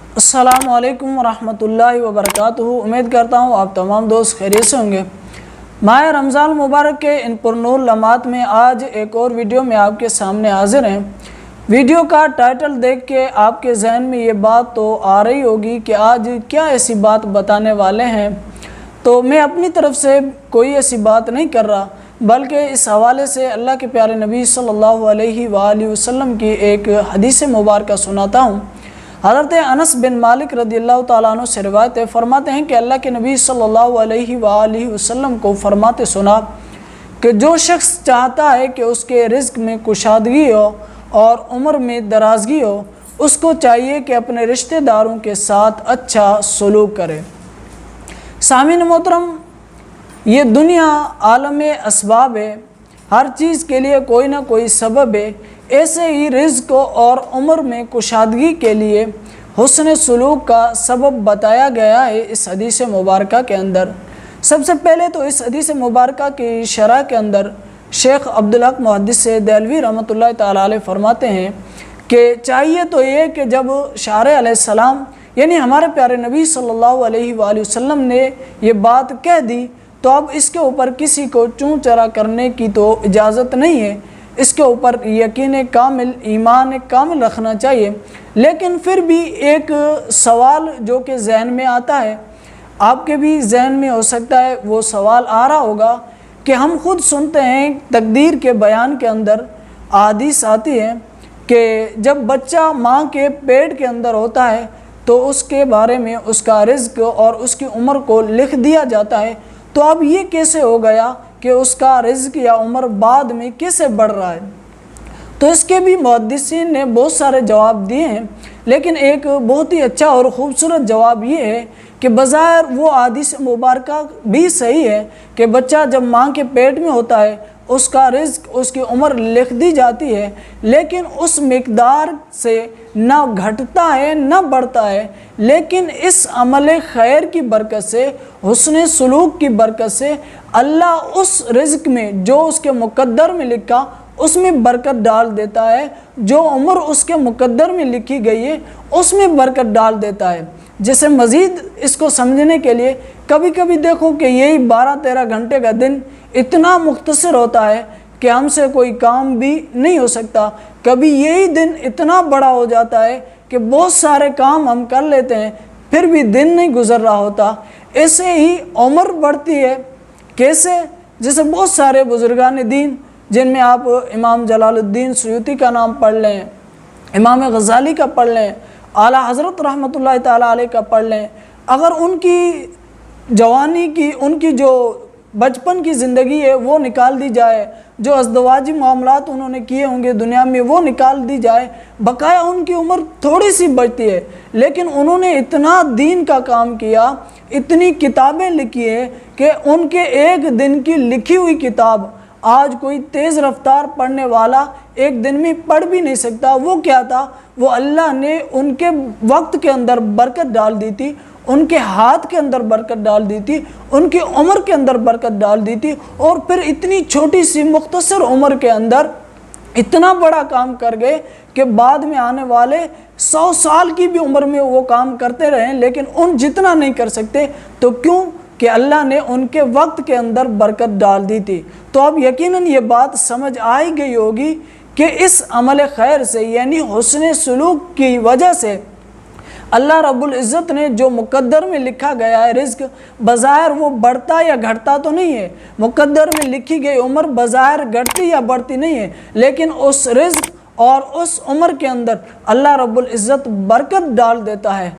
अस्सलामु अलैकुम वरहमतुल्लाहि वबरकातुहू। उम्मीद करता हूँ आप तमाम दोस्त खैरियत से होंगे। माह रमज़ान मुबारक के इन पुरनूर लम्हात में आज एक और वीडियो में आपके सामने हाजिर हैं। वीडियो का टाइटल देख के आपके जहन में ये बात तो आ रही होगी कि आज क्या ऐसी बात बताने वाले हैं। तो मैं अपनी तरफ से कोई ऐसी बात नहीं कर रहा, बल्कि इस हवाले से अल्लाह के प्यारे नबी सल्लल्लाहु अलैहि वसल्लम की एक हदीस मुबारक सुनाता हूँ। हज़रत अनस बिन मालिक रदियल्लाहु ताला अन्हु से रिवायत है, फरमाते हैं कि अल्लाह के नबी सल्लल्लाहु अलैहि वसल्लम को फरमाते सुना कि जो शख्स चाहता है कि उसके रिज़्क में कुशादगी हो और उम्र में दराजगी हो, उसको चाहिए कि अपने रिश्तेदारों के साथ अच्छा सलूक करे। सामीन मोहतरम, ये दुनिया आलम असबाब है, हर चीज़ के लिए कोई ना कोई सबब है। ऐसे ही रिज़्क और उम्र में कुशादगी के लिए हुस्न सलूक का सबब बताया गया है इस हदीस मुबारक के अंदर। सबसे पहले तो इस हदीस मुबारक की शरह के अंदर शेख अब्दुल हक मुहद्दिस देहलवी रहमतुल्लाह ताला अलैह फरमाते हैं कि चाहिए तो ये कि जब शारे अलैहिस्सलाम यानी हमारे प्यारे नबी सल्लल्लाहु अलैहि वसल्लम ने ये बात कह दी, तो अब इसके ऊपर किसी को चूँ चरा करने की तो इजाज़त नहीं है। इसके ऊपर यकीन कामिल, ईमान कामिल रखना चाहिए। लेकिन फिर भी एक सवाल जो कि जहन में आता है, आपके भी जहन में हो सकता है वो सवाल आ रहा होगा कि हम खुद सुनते हैं तकदीर के बयान के अंदर हदीस आती है कि जब बच्चा माँ के पेट के अंदर होता है तो उसके बारे में उसका रिज़्क और उसकी उम्र को लिख दिया जाता है। तो अब ये कैसे हो गया कि उसका रिज़्क या उम्र बाद में कैसे बढ़ रहा है? तो इसके भी मुहद्दिसीन ने बहुत सारे जवाब दिए हैं, लेकिन एक बहुत ही अच्छा और ख़ूबसूरत जवाब ये है कि बज़ाहिर वो हदीस मुबारक भी सही है कि बच्चा जब माँ के पेट में होता है उसका रिज़्क, उसकी उम्र लिख दी जाती है, लेकिन उस मिक़दार से ना घटता है ना बढ़ता है। लेकिन इस अमल खैर की बरकत से, हुस्न सलूक की बरकत से अल्लाह उस रिज़्क में जो उसके मुक़द्दर में लिखा उसमें बरकत डाल देता है। जो उम्र उसके मुक़द्दर में लिखी गई है उसमें बरकत डाल देता है। जैसे मज़ीद इसको समझने के लिए कभी कभी देखो कि यही 12-13 घंटे का दिन इतना मुख्तसर होता है कि हमसे कोई काम भी नहीं हो सकता। कभी यही दिन इतना बड़ा हो जाता है कि बहुत सारे काम हम कर लेते हैं फिर भी दिन नहीं गुजर रहा होता। ऐसे ही उम्र बढ़ती है। कैसे? जैसे बहुत सारे बुजुर्गान दीन जिनमें आप इमाम जलालुद्दीन सुयूती का नाम पढ़ लें, इमाम गज़ाली का पढ़ लें, आला हज़रत रहमतुल्लाह ताला अलैह का पढ़ लें, अगर उनकी जवानी की, उनकी जो बचपन की ज़िंदगी है वो निकाल दी जाए, जो अज़दवाजी मामलात उन्होंने किए होंगे दुनिया में वो निकाल दी जाए, बकाया उनकी उम्र थोड़ी सी बचती है, लेकिन उन्होंने इतना दीन का काम किया, इतनी किताबें लिखी है कि उनके एक दिन की लिखी हुई किताब आज कोई तेज़ रफ्तार पढ़ने वाला एक दिन में पढ़ भी नहीं सकता। वो क्या था? वो अल्लाह ने उनके वक्त के अंदर बरकत डाल दी थी, उनके हाथ के अंदर बरकत डाल दी थी, उनकी उम्र के अंदर बरकत डाल दी थी, और फिर इतनी छोटी सी मुख्तसर उम्र के अंदर इतना बड़ा काम कर गए कि बाद में आने वाले 100 साल की भी उम्र में वो काम करते रहे, लेकिन उन जितना नहीं कर सकते। तो क्यों? कि अल्लाह ने उनके वक्त के अंदर बरकत डाल दी थी। तो अब यकीनन ये बात समझ आई गई होगी कि इस अमल खैर से यानी हुस्न सलूक की वजह से अल्लाह रब्बुल इज़्ज़त ने जो मुक़द्दर में लिखा गया है रिज़्क, बज़ाहिर वो बढ़ता या घटता तो नहीं है। मुक़द्दर में लिखी गई उम्र बज़ाहिर घटती या बढ़ती नहीं है, लेकिन उस रिज़्क और उस उम्र के अंदर अल्लाह रब्बुल इज़्ज़त बरकत डाल देता है।